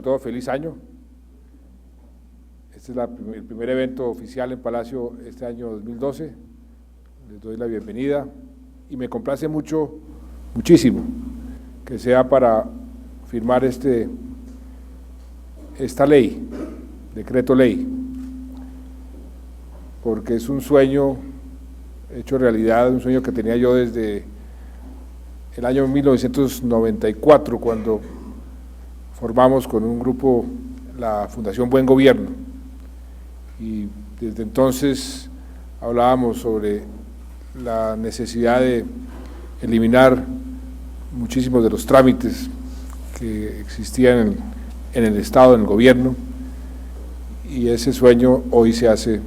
todo, feliz año. Este es el primer evento oficial en Palacio este año 2012. Les doy la bienvenida y me complace muchísimo que sea para firmar esta ley, decreto ley, porque es un sueño hecho realidad, un sueño que tenía yo desde el año 1994, cuando formamos con un grupo la Fundación Buen Gobierno, y desde entonces hablábamos sobre la necesidad de eliminar muchísimos de los trámites que existían en el Estado, en el gobierno, y ese sueño hoy se hace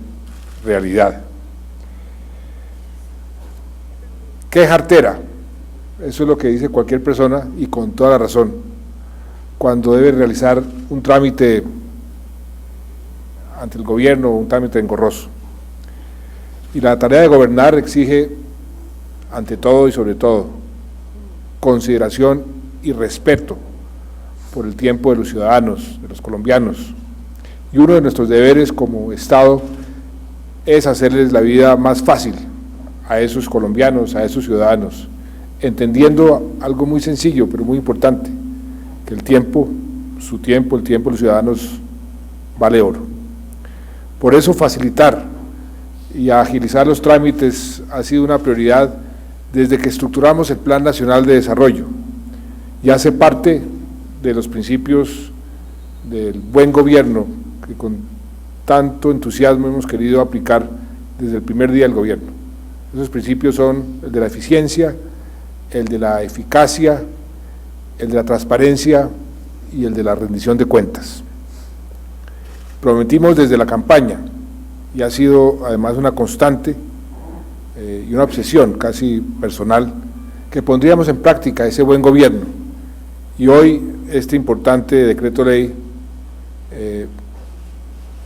realidad. ¿Qué es jartera? Eso es lo que dice cualquier persona, y con toda la razón, cuando debe realizar un trámite ante el gobierno, un trámite engorroso. Y la tarea de gobernar exige, ante todo y sobre todo, consideración y respeto por el tiempo de los ciudadanos, de los colombianos. Y uno de nuestros deberes como Estado es hacerles la vida más fácil a esos colombianos, a esos ciudadanos, entendiendo algo muy sencillo, pero muy importante, que el tiempo, el tiempo de los ciudadanos vale oro. Por eso facilitar y agilizar los trámites ha sido una prioridad desde que estructuramos el Plan Nacional de Desarrollo, y hace parte de los principios del buen gobierno que con tanto entusiasmo hemos querido aplicar desde el primer día del gobierno. Esos principios son el de la eficiencia, el de la eficacia, el de la transparencia y el de la rendición de cuentas. Prometimos desde la campaña, y ha sido además una constante y una obsesión casi personal, que pondríamos en práctica ese buen gobierno, y hoy este importante decreto ley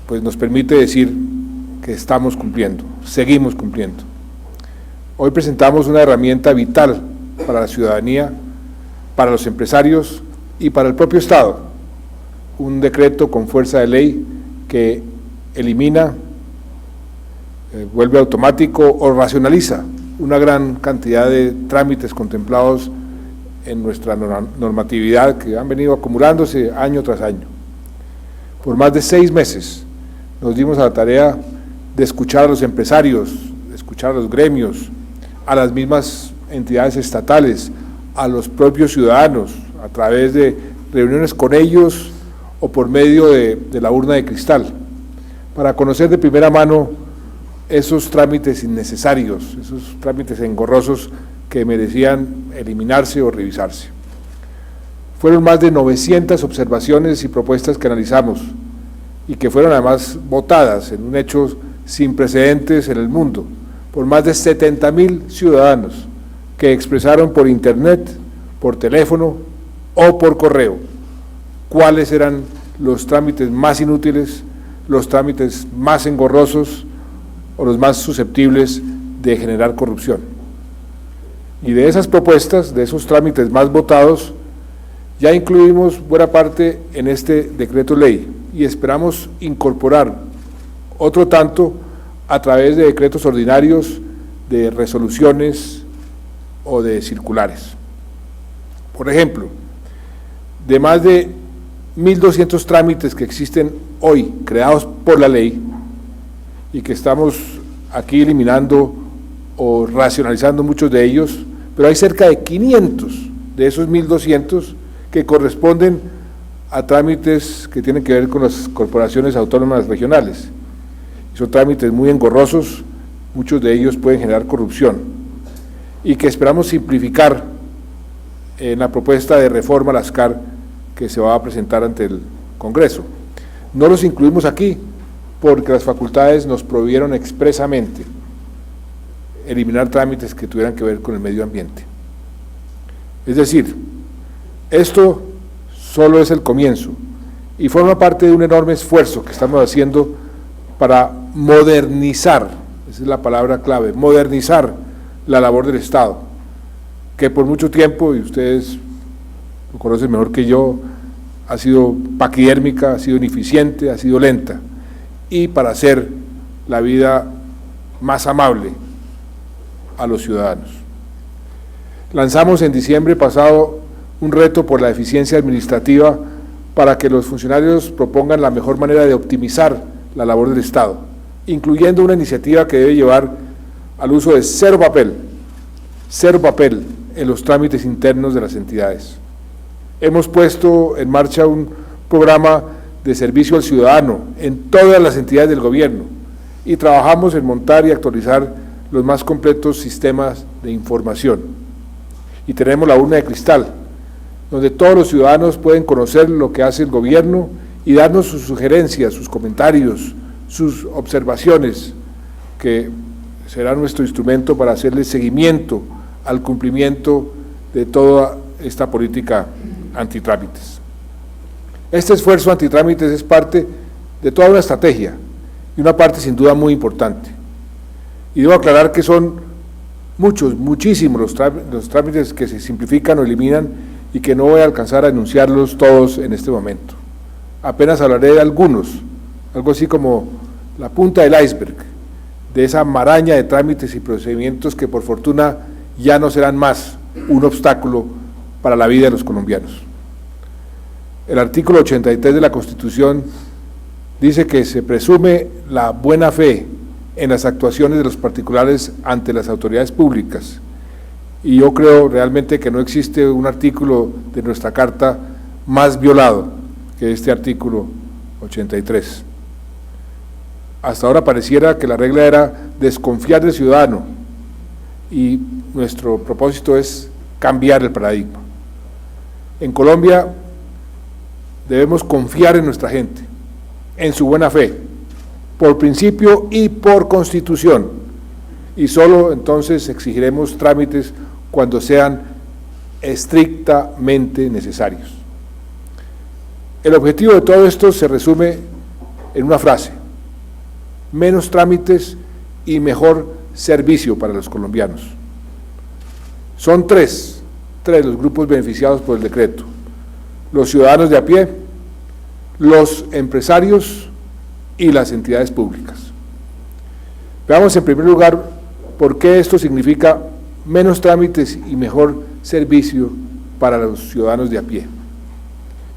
pues nos permite decir que estamos cumpliendo, seguimos cumpliendo. Hoy presentamos una herramienta vital para la ciudadanía, para los empresarios y para el propio Estado, un decreto con fuerza de ley que elimina, vuelve automático o racionaliza una gran cantidad de trámites contemplados en nuestra normatividad que han venido acumulándose año tras año. Por más de 6 meses nos dimos a la tarea de escuchar a los empresarios, de escuchar a los gremios, a las mismas entidades estatales, a los propios ciudadanos, a través de reuniones con ellos o por medio de la urna de cristal, para conocer de primera mano esos trámites innecesarios, esos trámites engorrosos que merecían eliminarse o revisarse. Fueron más de 900 observaciones y propuestas que analizamos, y que fueron además votadas en un hecho sin precedentes en el mundo, por más de 70.000 ciudadanos que expresaron por internet, por teléfono o por correo cuáles eran los trámites más inútiles, los trámites más engorrosos o los más susceptibles de generar corrupción. Y de esas propuestas, de esos trámites más votados, ya incluimos buena parte en este decreto ley, y esperamos incorporar otro tanto a través de decretos ordinarios, de resoluciones o de circulares. Por ejemplo, de más de 1.200 trámites que existen hoy, creados por la ley, y que estamos aquí eliminando o racionalizando muchos de ellos, pero hay cerca de 500 de esos 1.200 que corresponden a trámites que tienen que ver con las corporaciones autónomas regionales. Son trámites muy engorrosos, muchos de ellos pueden generar corrupción, y que esperamos simplificar en la propuesta de reforma a las CAR que se va a presentar ante el Congreso. No los incluimos aquí porque las facultades nos prohibieron expresamente eliminar trámites que tuvieran que ver con el medio ambiente. Es decir, esto solo es el comienzo y forma parte de un enorme esfuerzo que estamos haciendo para modernizar, esa es la palabra clave, modernizar la labor del Estado, que por mucho tiempo, y ustedes lo conocen mejor que yo, ha sido paquidérmica, ha sido ineficiente, ha sido lenta, y para hacer la vida más amable a los ciudadanos. Lanzamos en diciembre pasado un reto por la eficiencia administrativa para que los funcionarios propongan la mejor manera de optimizar la labor del Estado, incluyendo una iniciativa que debe llevar al uso de cero papel en los trámites internos de las entidades. Hemos puesto en marcha un programa de servicio al ciudadano en todas las entidades del gobierno y trabajamos en montar y actualizar los más completos sistemas de información. Y tenemos la urna de cristal, donde todos los ciudadanos pueden conocer lo que hace el gobierno y darnos sus sugerencias, sus comentarios, sus observaciones, que será nuestro instrumento para hacerle seguimiento al cumplimiento de toda esta política antitrámites. Este esfuerzo antitrámites es parte de toda una estrategia y una parte sin duda muy importante. Y debo aclarar que son muchísimos los trámites que se simplifican o eliminan y que no voy a alcanzar a enunciarlos todos en este momento. Apenas hablaré de algunos, algo así como la punta del iceberg, de esa maraña de trámites y procedimientos que por fortuna ya no serán más un obstáculo para la vida de los colombianos. El artículo 83 de la Constitución dice que se presume la buena fe en las actuaciones de los particulares ante las autoridades públicas, y yo creo realmente que no existe un artículo de nuestra Carta más violado que este artículo 83. Hasta ahora pareciera que la regla era desconfiar del ciudadano, y nuestro propósito es cambiar el paradigma. En Colombia debemos confiar en nuestra gente, en su buena fe, por principio y por Constitución, y solo entonces exigiremos trámites cuando sean estrictamente necesarios. El objetivo de todo esto se resume en una frase: menos trámites y mejor servicio para los colombianos. Son tres los grupos beneficiados por el decreto: los ciudadanos de a pie, los empresarios y las entidades públicas. Veamos en primer lugar por qué esto significa menos trámites y mejor servicio para los ciudadanos de a pie.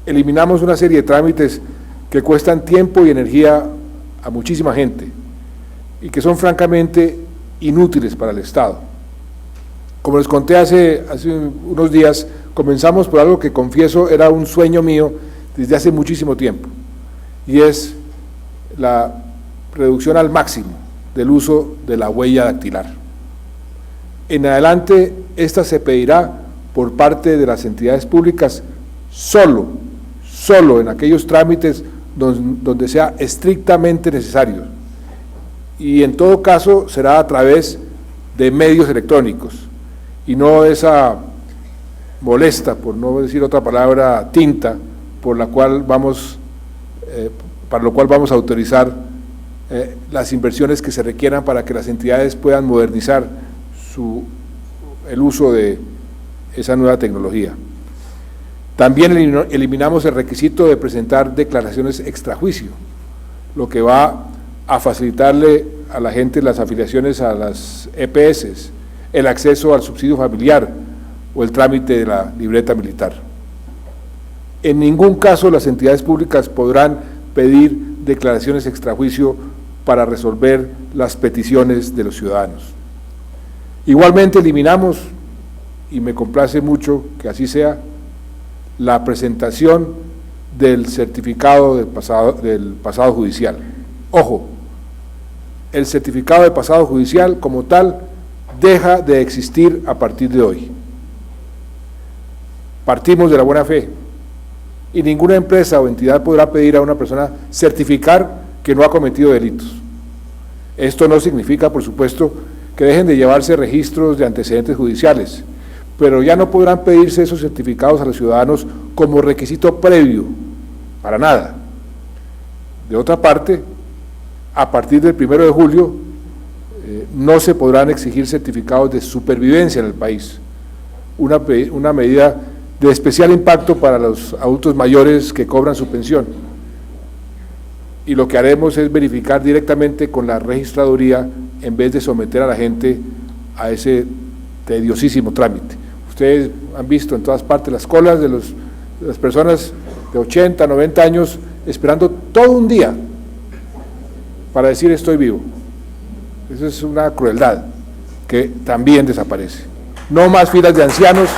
Eliminamos una serie de trámites que cuestan tiempo y energía a muchísima gente y que son francamente inútiles para el Estado. Como les conté hace unos días, comenzamos por algo que confieso era un sueño mío desde hace muchísimo tiempo, y es la reducción al máximo del uso de la huella dactilar. En adelante, esta se pedirá por parte de las entidades públicas solo en aquellos trámites donde sea estrictamente necesario, y en todo caso será a través de medios electrónicos, y no esa molesta, por no decir otra palabra, tinta, para lo cual vamos a autorizar las inversiones que se requieran para que las entidades puedan modernizar el uso de esa nueva tecnología. También eliminamos el requisito de presentar declaraciones extrajuicio, lo que va a facilitarle a la gente las afiliaciones a las EPS, el acceso al subsidio familiar o el trámite de la libreta militar. En ningún caso las entidades públicas podrán pedir declaraciones extrajuicio para resolver las peticiones de los ciudadanos. Igualmente eliminamos, y me complace mucho que así sea, la presentación del certificado del pasado judicial. Ojo, el certificado de pasado judicial como tal deja de existir a partir de hoy. Partimos de la buena fe, y ninguna empresa o entidad podrá pedir a una persona certificar que no ha cometido delitos. Esto no significa, por supuesto, que dejen de llevarse registros de antecedentes judiciales, pero ya no podrán pedirse esos certificados a los ciudadanos como requisito previo, para nada. De otra parte, a partir del 1 de julio, no se podrán exigir certificados de supervivencia en el país, una medida de especial impacto para los adultos mayores que cobran su pensión. Y lo que haremos es verificar directamente con la registraduría en vez de someter a la gente a ese tediosísimo trámite. Ustedes han visto en todas partes las colas de las personas de 80, 90 años esperando todo un día para decir estoy vivo. Eso es una crueldad que también desaparece. No más filas de ancianos.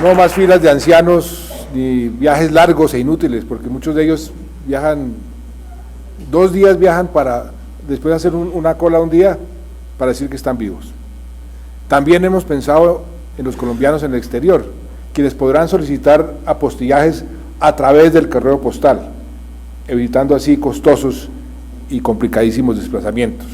No más filas de ancianos ni viajes largos e inútiles, porque muchos de ellos viajan, 2 días viajan para después hacer una cola un día para decir que están vivos. También hemos pensado en los colombianos en el exterior, quienes podrán solicitar apostillajes a través del correo postal, evitando así costosos y complicadísimos desplazamientos.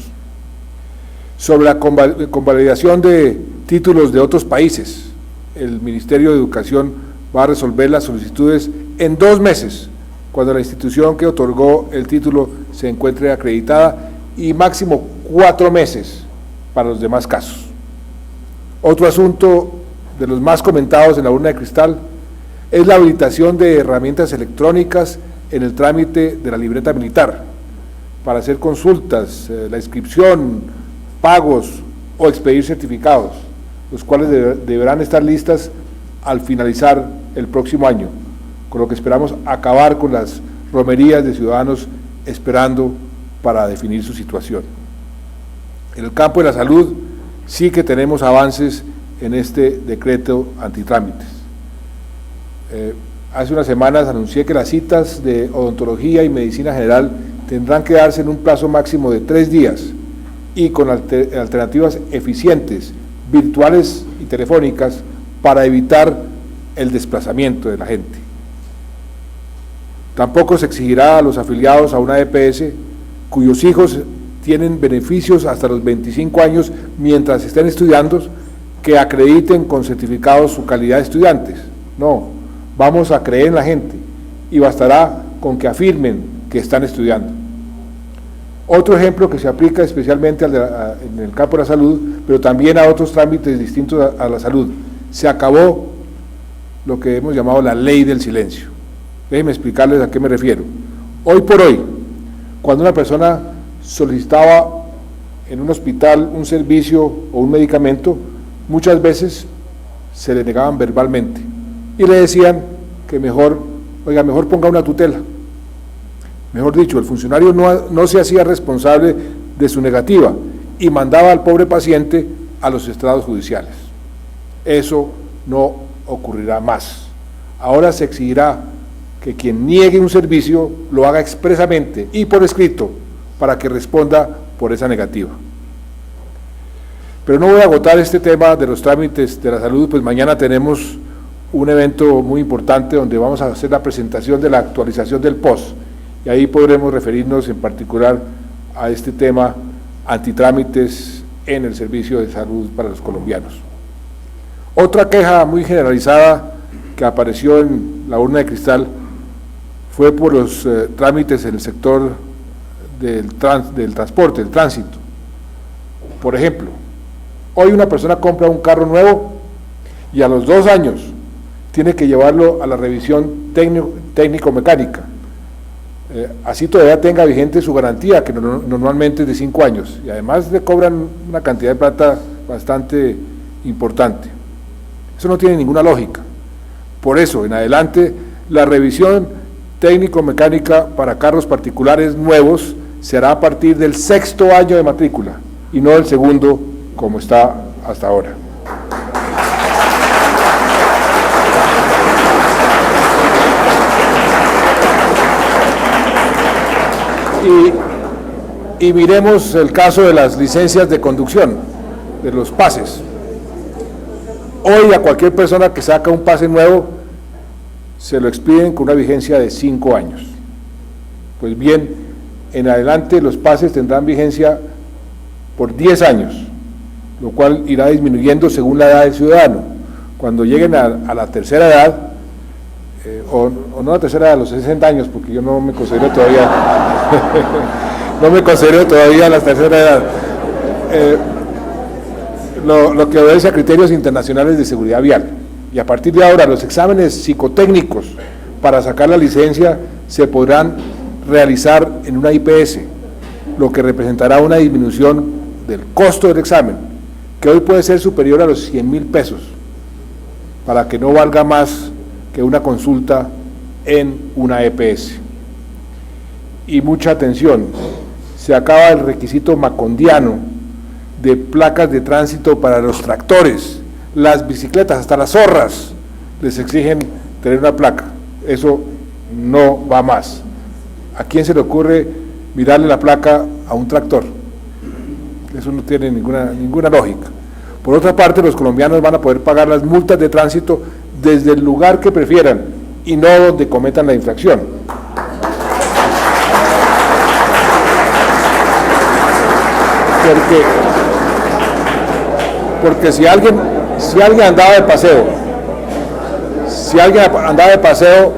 Sobre la convalidación de títulos de otros países, el Ministerio de Educación va a resolver las solicitudes en 2 meses, cuando la institución que otorgó el título se encuentre acreditada, y máximo 4 meses para los demás casos. Otro asunto de los más comentados en la urna de cristal es la habilitación de herramientas electrónicas en el trámite de la libreta militar, para hacer consultas, la inscripción, pagos o expedir certificados, los cuales deberán estar listas al finalizar el próximo año, con lo que esperamos acabar con las romerías de ciudadanos esperando para definir su situación. En el campo de la salud sí que tenemos avances en este decreto antitrámites. Hace unas semanas anuncié que las citas de odontología y medicina general tendrán que darse en un plazo máximo de 3 días y con alternativas eficientes, virtuales y telefónicas, para evitar el desplazamiento de la gente. Tampoco se exigirá a los afiliados a una EPS cuyos hijos tienen beneficios hasta los 25 años mientras estén estudiando, que acrediten con certificados su calidad de estudiantes. No, vamos a creer en la gente y bastará con que afirmen que están estudiando. Otro ejemplo que se aplica especialmente en el campo de la salud, pero también a otros trámites distintos a la salud. Se acabó lo que hemos llamado la ley del silencio. Déjenme explicarles a qué me refiero. Hoy por hoy, cuando una persona solicitaba en un hospital un servicio o un medicamento, muchas veces se le negaban verbalmente y le decían que mejor ponga una tutela. Mejor dicho, el funcionario no se hacía responsable de su negativa y mandaba al pobre paciente a los estrados judiciales. Eso no ocurrirá más. Ahora se exigirá que quien niegue un servicio lo haga expresamente y por escrito para que responda por esa negativa. Pero no voy a agotar este tema de los trámites de la salud, pues mañana tenemos un evento muy importante donde vamos a hacer la presentación de la actualización del POS, y ahí podremos referirnos en particular a este tema antitrámites en el servicio de salud para los colombianos. Otra queja muy generalizada que apareció en la urna de cristal fue por los trámites en el sector del transporte, del tránsito. Por ejemplo, hoy una persona compra un carro nuevo y a los 2 años tiene que llevarlo a la revisión técnico-mecánica. Así todavía tenga vigente su garantía, que normalmente es de 5 años, y además le cobran una cantidad de plata bastante importante. Eso no tiene ninguna lógica. Por eso, en adelante, la revisión técnico-mecánica para carros particulares nuevos será a partir del 6º año de matrícula, y no del 2º, como está hasta ahora. Y miremos el caso de las licencias de conducción, de los pases. Hoy a cualquier persona que saca un pase nuevo se lo expiden con una vigencia de 5 años. Pues bien, en adelante los pases tendrán vigencia por 10 años, lo cual irá disminuyendo según la edad del ciudadano. Cuando lleguen a la tercera edad, o no a la tercera edad, a los 60 años, porque yo no me considero todavía, no me considero todavía la tercera edad. Lo que obedece a criterios internacionales de seguridad vial. Y a partir de ahora los exámenes psicotécnicos para sacar la licencia se podrán realizar en una IPS, lo que representará una disminución del costo del examen, que hoy puede ser superior a los 100.000 pesos, para que no valga más que una consulta en una EPS. Y mucha atención, se acaba el requisito macondiano de placas de tránsito para los tractores, las bicicletas, hasta las zorras les exigen tener una placa. Eso no va más. ¿A quién se le ocurre mirarle la placa a un tractor? Eso no tiene ninguna lógica. Por otra parte, los colombianos van a poder pagar las multas de tránsito desde el lugar que prefieran y no donde cometan la infracción. Porque si alguien andaba de paseo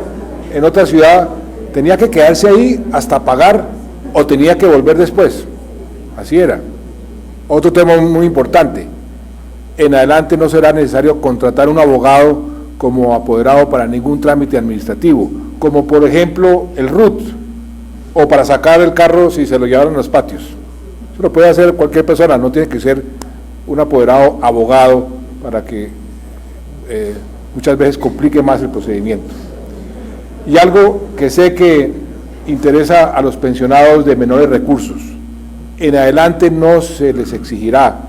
en otra ciudad, tenía que quedarse ahí hasta pagar o tenía que volver después. Así era. Otro tema muy importante: en adelante no será necesario contratar un abogado como apoderado para ningún trámite administrativo, como por ejemplo el RUT, o para sacar el carro si se lo llevaron a los patios. Eso lo puede hacer cualquier persona, no tiene que ser un apoderado abogado para que muchas veces complique más el procedimiento. Y algo que sé que interesa a los pensionados de menores recursos: en adelante no se les exigirá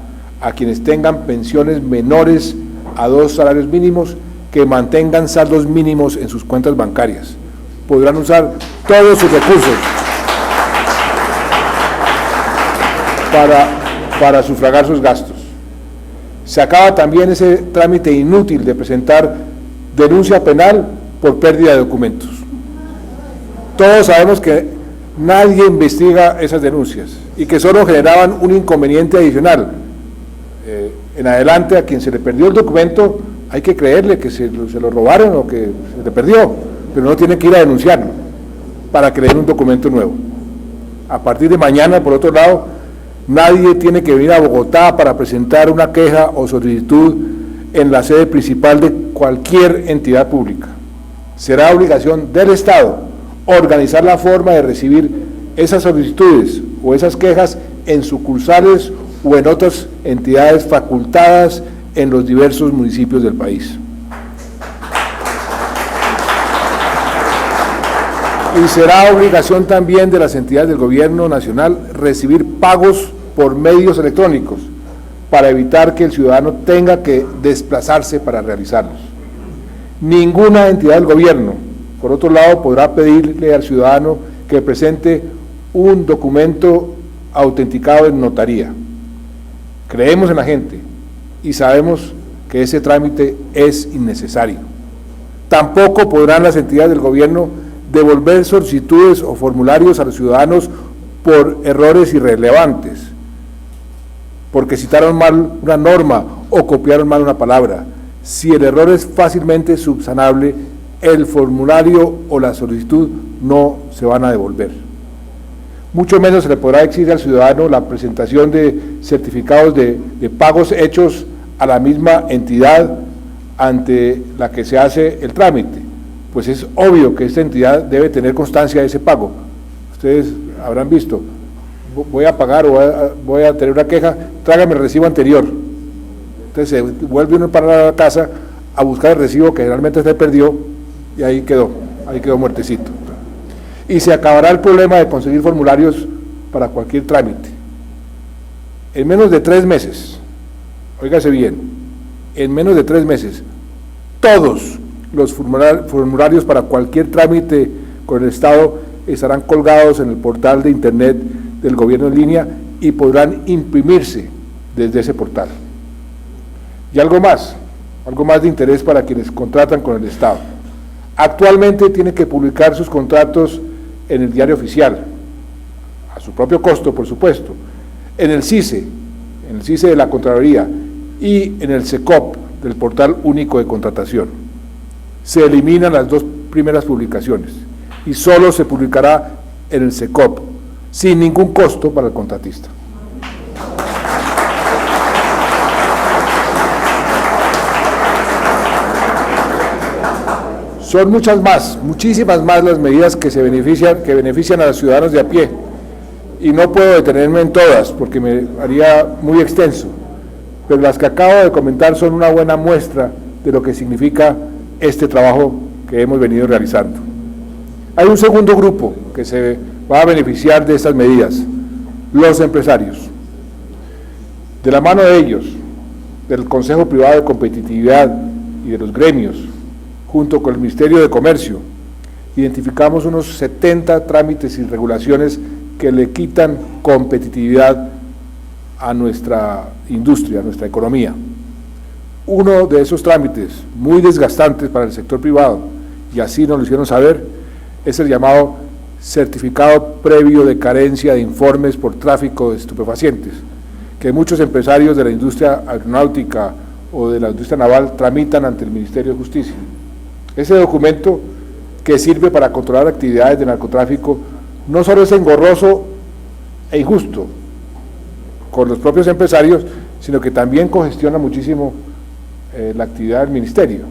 a quienes tengan pensiones menores a 2 salarios mínimos que mantengan saldos mínimos en sus cuentas bancarias. Podrán usar todos sus recursos para sufragar sus gastos. Se acaba también ese trámite inútil de presentar denuncia penal por pérdida de documentos. Todos sabemos que nadie investiga esas denuncias y que solo generaban un inconveniente adicional. En adelante, a quien se le perdió el documento hay que creerle que se lo robaron o que se le perdió, pero no tiene que ir a denunciarlo para que le den un documento nuevo. A partir de mañana, por otro lado, nadie tiene que venir a Bogotá para presentar una queja o solicitud en la sede principal de cualquier entidad pública. Será obligación del Estado organizar la forma de recibir esas solicitudes o esas quejas en sucursales o en otras entidades facultadas en los diversos municipios del país. Y será obligación también de las entidades del gobierno nacional recibir pagos por medios electrónicos para evitar que el ciudadano tenga que desplazarse para realizarlos. Ninguna entidad del gobierno, por otro lado, podrá pedirle al ciudadano que presente un documento autenticado en notaría. Creemos en la gente y sabemos que ese trámite es innecesario. Tampoco podrán las entidades del gobierno devolver solicitudes o formularios a los ciudadanos por errores irrelevantes, porque citaron mal una norma o copiaron mal una palabra. Si el error es fácilmente subsanable, el formulario o la solicitud no se van a devolver. Mucho menos se le podrá exigir al ciudadano la presentación de certificados de pagos hechos a la misma entidad ante la que se hace el trámite, pues es obvio que esta entidad debe tener constancia de ese pago. Ustedes habrán visto: voy a pagar o voy a tener una queja, tráigame el recibo anterior. Entonces se vuelve uno para la casa a buscar el recibo que generalmente se perdió y ahí quedó muertecito. Y se acabará el problema de conseguir formularios para cualquier trámite. En menos de 3 meses, óigase bien, en menos de 3 meses, todos los formularios para cualquier trámite con el Estado estarán colgados en el portal de internet del gobierno en línea y podrán imprimirse desde ese portal. Y algo más de interés para quienes contratan con el Estado. Actualmente tiene que publicar sus contratos en el Diario Oficial, a su propio costo, por supuesto, en el CICE de la Contraloría y en el SECOP del Portal Único de Contratación. Se eliminan las 2 primeras publicaciones y solo se publicará en el SECOP, sin ningún costo para el contratista. Son muchas más, muchísimas más las medidas que benefician a los ciudadanos de a pie, y no puedo detenerme en todas porque me haría muy extenso, pero las que acabo de comentar son una buena muestra de lo que significa este trabajo que hemos venido realizando. Hay un segundo grupo que se va a beneficiar de estas medidas, los empresarios. De la mano de ellos, del Consejo Privado de Competitividad y de los gremios, junto con el Ministerio de Comercio, identificamos unos 70 trámites y regulaciones que le quitan competitividad a nuestra industria, a nuestra economía. Uno de esos trámites muy desgastantes para el sector privado, y así nos lo hicieron saber, es el llamado certificado previo de carencia de informes por tráfico de estupefacientes, que muchos empresarios de la industria aeronáutica o de la industria naval tramitan ante el Ministerio de Justicia. Ese documento, que sirve para controlar actividades de narcotráfico, no solo es engorroso e injusto con los propios empresarios, sino que también congestiona muchísimo la actividad del Ministerio.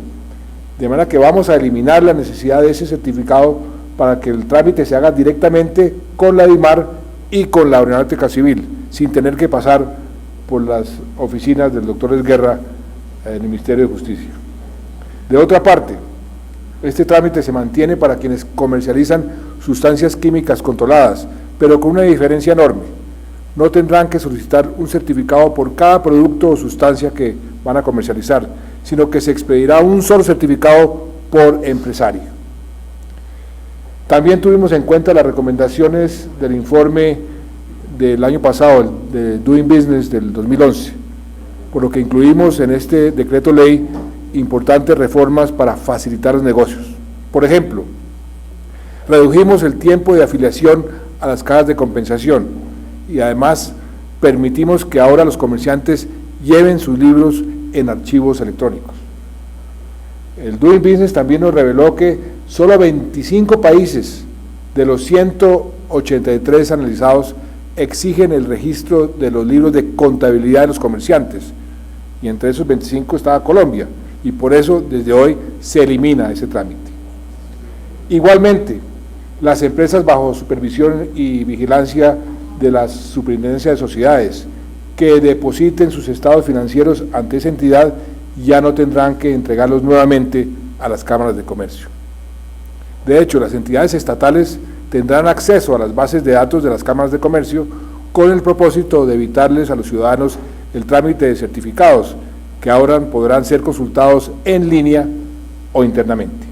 De manera que vamos a eliminar la necesidad de ese certificado para que el trámite se haga directamente con la DIMAR y con la Aeronáutica Civil, sin tener que pasar por las oficinas del doctor Esguerra en el Ministerio de Justicia. De otra parte, este trámite se mantiene para quienes comercializan sustancias químicas controladas, pero con una diferencia enorme. No tendrán que solicitar un certificado por cada producto o sustancia que van a comercializar, sino que se expedirá un solo certificado por empresario. También tuvimos en cuenta las recomendaciones del informe del año pasado, de Doing Business del 2011, por lo que incluimos en este decreto ley importantes reformas para facilitar los negocios. Por ejemplo, redujimos el tiempo de afiliación a las cajas de compensación y además permitimos que ahora los comerciantes lleven sus libros en archivos electrónicos. El Doing Business también nos reveló que solo 25 países de los 183 analizados exigen el registro de los libros de contabilidad de los comerciantes, y entre esos 25 estaba Colombia, y por eso desde hoy se elimina ese trámite. Igualmente, las empresas bajo supervisión y vigilancia de la Superintendencia de Sociedades que depositen sus estados financieros ante esa entidad ya no tendrán que entregarlos nuevamente a las cámaras de comercio. De hecho, las entidades estatales tendrán acceso a las bases de datos de las cámaras de comercio con el propósito de evitarles a los ciudadanos el trámite de certificados, que ahora podrán ser consultados en línea o internamente.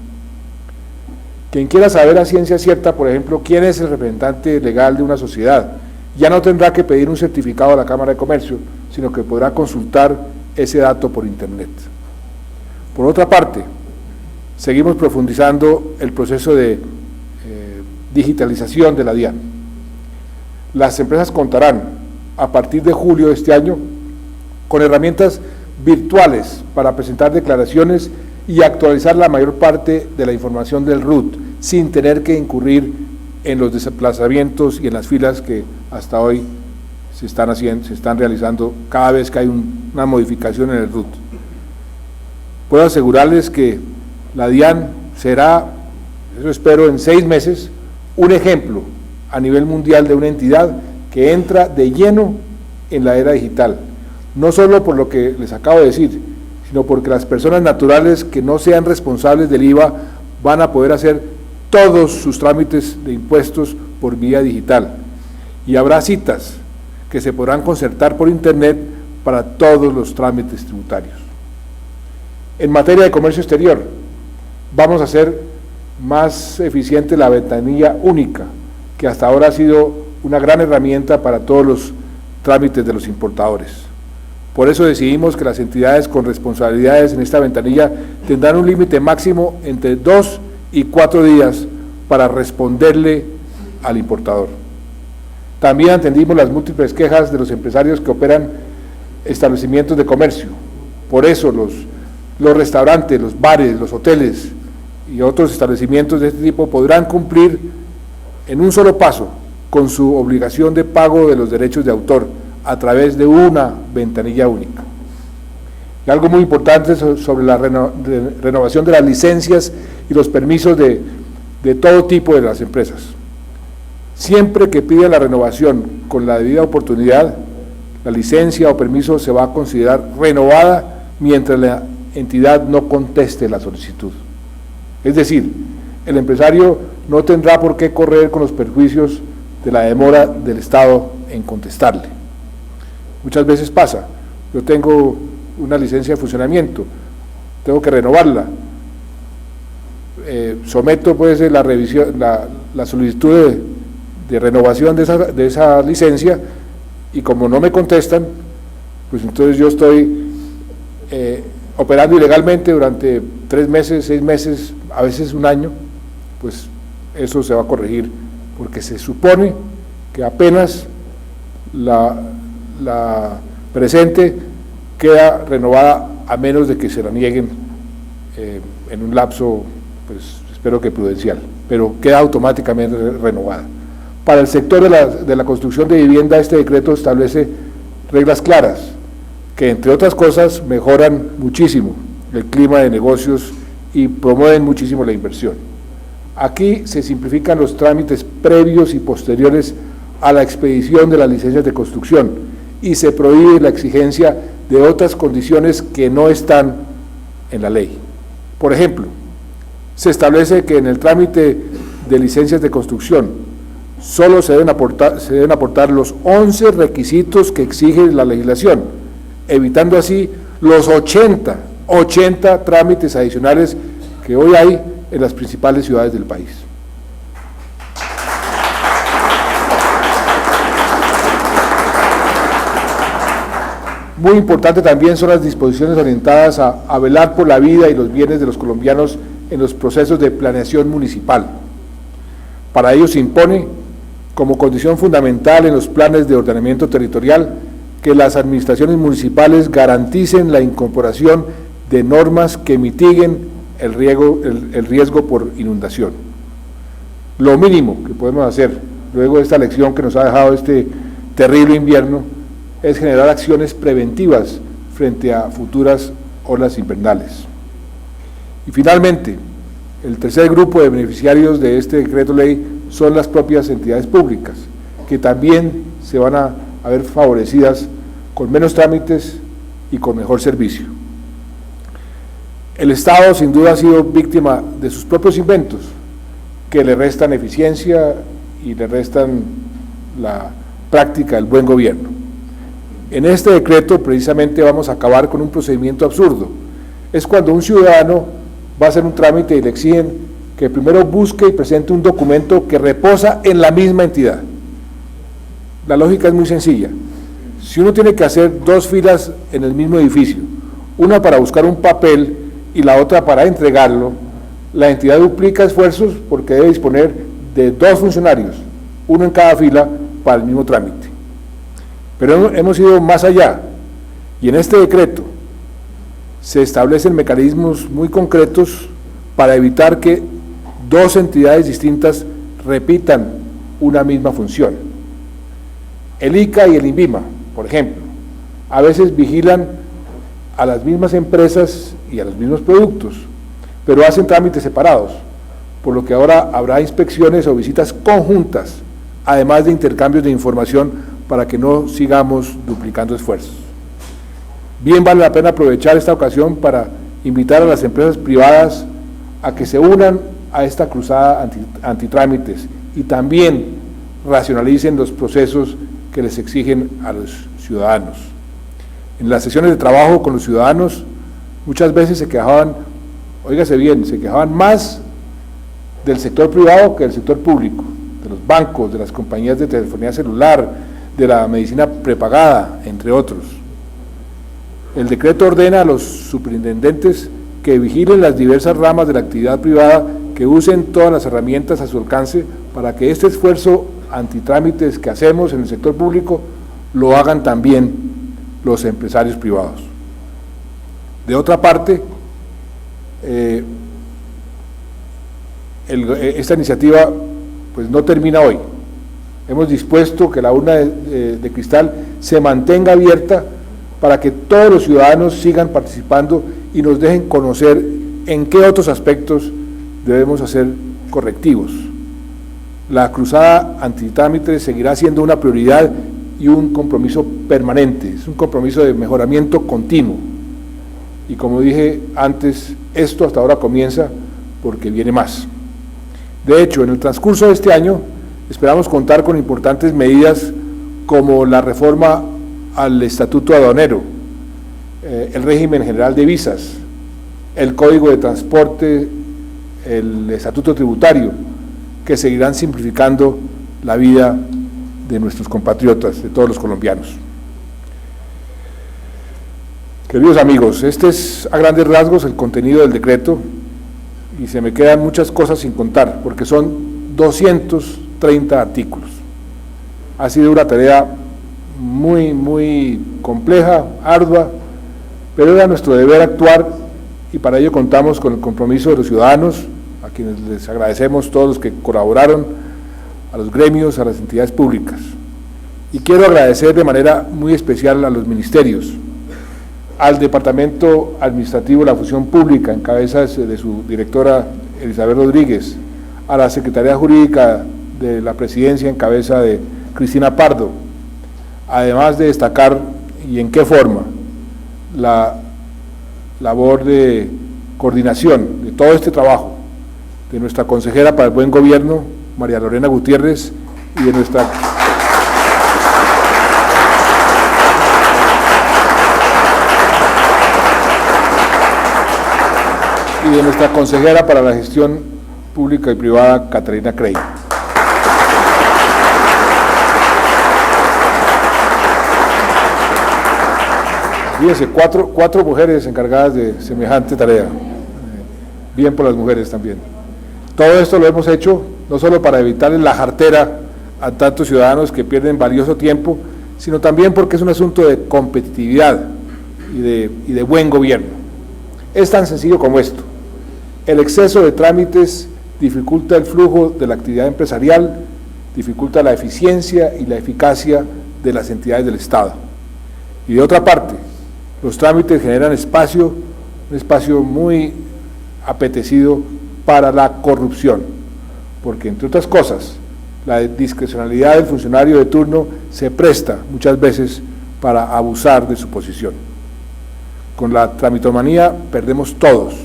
Quien quiera saber a ciencia cierta, por ejemplo, quién es el representante legal de una sociedad, ya no tendrá que pedir un certificado a la Cámara de Comercio, sino que podrá consultar ese dato por Internet. Por otra parte, seguimos profundizando el proceso de digitalización de la DIAN. Las empresas contarán, a partir de julio de este año, con herramientas virtuales para presentar declaraciones y actualizar la mayor parte de la información del RUT, sin tener que incurrir en los desplazamientos y en las filas que hasta hoy se están realizando cada vez que hay una modificación en el RUT. Puedo asegurarles que la DIAN será, eso espero, en 6 meses, un ejemplo a nivel mundial de una entidad que entra de lleno en la era digital, no solo por lo que les acabo de decir, sino porque las personas naturales que no sean responsables del IVA van a poder hacer todos sus trámites de impuestos por vía digital, y habrá citas que se podrán concertar por Internet para todos los trámites tributarios. En materia de comercio exterior, vamos a hacer más eficiente la ventanilla única, que hasta ahora ha sido una gran herramienta para todos los trámites de los importadores. Por eso decidimos que las entidades con responsabilidades en esta ventanilla tendrán un límite máximo entre 2 y 4 días para responderle al importador. También atendimos las múltiples quejas de los empresarios que operan establecimientos de comercio. Por eso los restaurantes, los bares, los hoteles y otros establecimientos de este tipo podrán cumplir en un solo paso con su obligación de pago de los derechos de autor a través de una ventanilla única. Y algo muy importante sobre la renovación de las licencias y los permisos de todo tipo de las empresas. Siempre que pida la renovación con la debida oportunidad, la licencia o permiso se va a considerar renovada mientras la entidad no conteste la solicitud. Es decir, el empresario no tendrá por qué correr con los perjuicios de la demora del Estado en contestarle. Muchas veces pasa, yo tengo una licencia de funcionamiento, tengo que renovarla, someto pues la revisión, la solicitud de renovación de esa licencia, y como no me contestan, pues entonces yo estoy operando ilegalmente durante 3 meses, 6 meses, a veces un año. Pues eso se va a corregir, porque se supone que apenas la presente queda renovada, a menos de que se la nieguen en un lapso, pues espero que prudencial, pero queda automáticamente renovada. Para el sector de la construcción de vivienda, este decreto establece reglas claras, que entre otras cosas mejoran muchísimo el clima de negocios y promueven muchísimo la inversión. Aquí se simplifican los trámites previos y posteriores a la expedición de las licencias de construcción y se prohíbe la exigencia de otras condiciones que no están en la ley. Por ejemplo, se establece que en el trámite de licencias de construcción solo se deben aportar los 11 requisitos que exige la legislación, evitando así los 80 trámites adicionales que hoy hay en las principales ciudades del país. Muy importante también son las disposiciones orientadas a velar por la vida y los bienes de los colombianos en los procesos de planeación municipal. Para ello se impone, como condición fundamental en los planes de ordenamiento territorial, que las administraciones municipales garanticen la incorporación de normas que mitiguen el riesgo por inundación. Lo mínimo que podemos hacer, luego de esta lección que nos ha dejado este terrible invierno, es generar acciones preventivas frente a futuras olas invernales. Y finalmente, el tercer grupo de beneficiarios de este decreto ley son las propias entidades públicas, que también se van a ver favorecidas con menos trámites y con mejor servicio. El Estado sin duda ha sido víctima de sus propios inventos, que le restan eficiencia y le restan la práctica del buen gobierno. En este decreto precisamente vamos a acabar con un procedimiento absurdo. Es cuando un ciudadano va a hacer un trámite y le exigen que primero busque y presente un documento que reposa en la misma entidad. La lógica es muy sencilla. Si uno tiene que hacer 2 filas en el mismo edificio, una para buscar un papel y la otra para entregarlo, la entidad duplica esfuerzos porque debe disponer de 2 funcionarios, uno en cada fila para el mismo trámite. Pero hemos ido más allá, y en este decreto se establecen mecanismos muy concretos para evitar que 2 entidades distintas repitan una misma función. El ICA y el INVIMA, por ejemplo, a veces vigilan a las mismas empresas y a los mismos productos, pero hacen trámites separados, por lo que ahora habrá inspecciones o visitas conjuntas, además de intercambios de información para que no sigamos duplicando esfuerzos. Bien vale la pena aprovechar esta ocasión para invitar a las empresas privadas a que se unan a esta cruzada antitrámites y también racionalicen los procesos que les exigen a los ciudadanos. En las sesiones de trabajo con los ciudadanos, muchas veces se quejaban, óigase bien, se quejaban más del sector privado que del sector público, de los bancos, de las compañías de telefonía celular, de la medicina prepagada, entre otros. El decreto ordena a los superintendentes que vigilen las diversas ramas de la actividad privada, que usen todas las herramientas a su alcance para que este esfuerzo antitrámites que hacemos en el sector público lo hagan también los empresarios privados. De otra parte, esta iniciativa pues no termina hoy. Hemos dispuesto que la urna de cristal se mantenga abierta para que todos los ciudadanos sigan participando y nos dejen conocer en qué otros aspectos debemos hacer correctivos. La cruzada antitrámites seguirá siendo una prioridad y un compromiso permanente, es un compromiso de mejoramiento continuo. Y como dije antes, esto hasta ahora comienza porque viene más. De hecho, en el transcurso de este año esperamos contar con importantes medidas como la reforma al Estatuto Aduanero, el régimen general de visas, el Código de Transporte, el Estatuto Tributario, que seguirán simplificando la vida de nuestros compatriotas, de todos los colombianos. Queridos amigos, este es a grandes rasgos el contenido del decreto y se me quedan muchas cosas sin contar, porque son 230 artículos. Ha sido una tarea muy compleja, ardua, pero era nuestro deber actuar y para ello contamos con el compromiso de los ciudadanos, a quienes les agradecemos todos los que colaboraron, a los gremios, a las entidades públicas. Y quiero agradecer de manera muy especial a los ministerios, al Departamento Administrativo de la Función Pública, en cabeza de su directora Elizabeth Rodríguez, a la Secretaría Jurídica de la Presidencia, en cabeza de Cristina Pardo, además de destacar, y en qué forma, la labor de coordinación de todo este trabajo, de nuestra consejera para el buen gobierno, María Lorena Gutiérrez, y de nuestra consejera para la gestión pública y privada, Catalina Crey. Fíjense, cuatro mujeres encargadas de semejante tarea. Bien por las mujeres también. Todo esto lo hemos hecho no solo para evitarle la jartera a tantos ciudadanos que pierden valioso tiempo, sino también porque es un asunto de competitividad y de buen gobierno. Es tan sencillo como esto. El exceso de trámites dificulta el flujo de la actividad empresarial, dificulta la eficiencia y la eficacia de las entidades del Estado. Y de otra parte, los trámites generan un espacio muy apetecido para la corrupción, porque entre otras cosas, la discrecionalidad del funcionario de turno se presta muchas veces para abusar de su posición. Con la tramitomanía perdemos todos,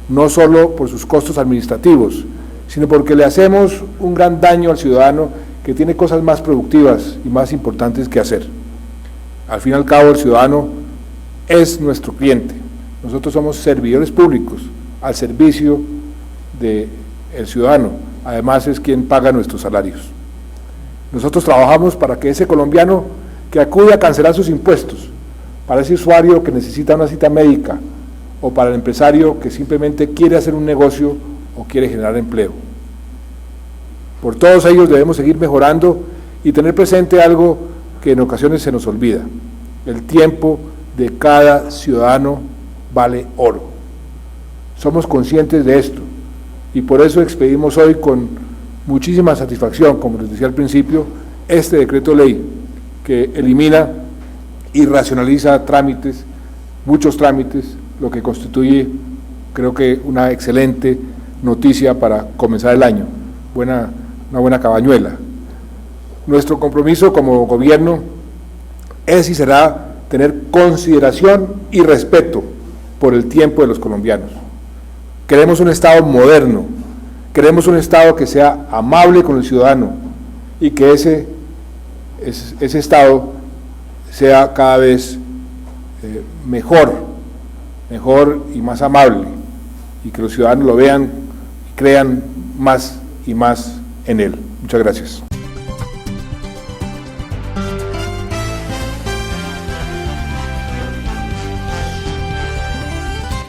no solo por sus costos administrativos, sino porque le hacemos un gran daño al ciudadano que tiene cosas más productivas y más importantes que hacer. Al fin y al cabo, el ciudadano es nuestro cliente. Nosotros somos servidores públicos al servicio del ciudadano. Además, es quien paga nuestros salarios. Nosotros trabajamos para que ese colombiano que acude a cancelar sus impuestos, para ese usuario que necesita una cita médica, o para el empresario que simplemente quiere hacer un negocio o quiere generar empleo. Por todos ellos debemos seguir mejorando y tener presente algo que en ocasiones se nos olvida: el tiempo de cada ciudadano vale oro. Somos conscientes de esto y por eso expedimos hoy con muchísima satisfacción, como les decía al principio, este decreto ley que elimina y racionaliza trámites, muchos trámites, lo que constituye, creo que, una excelente noticia para comenzar el año, una buena cabañuela. Nuestro compromiso como gobierno es y será tener consideración y respeto por el tiempo de los colombianos. Queremos un Estado moderno, queremos un Estado que sea amable con el ciudadano y que ese Estado sea cada vez mejor y más amable, y que los ciudadanos lo vean y crean más y más en él. Muchas gracias.